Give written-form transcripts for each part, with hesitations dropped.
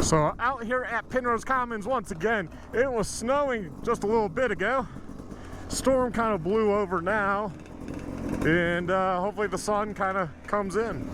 So out here at Penrose Commons once again, it was snowing just a little bit ago. Storm kind of blew over now, and hopefully the sun kind of comes in.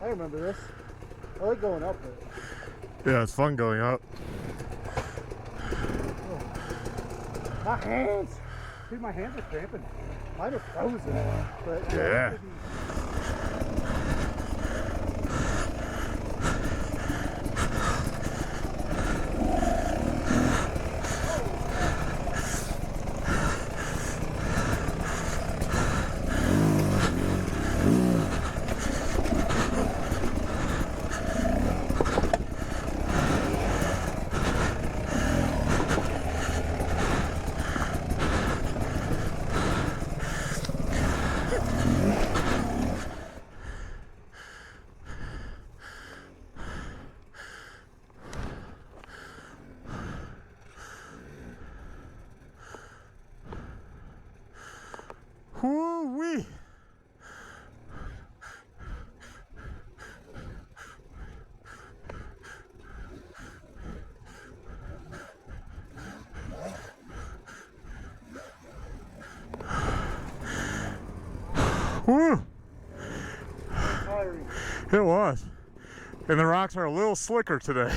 I remember this. I like going up it. Yeah, it's fun going up. Oh. My hands! Dude, my hands are cramping. Mine are frozen. But yeah. Woo-wee! Woo! Tiring. It was. And the rocks are a little slicker today.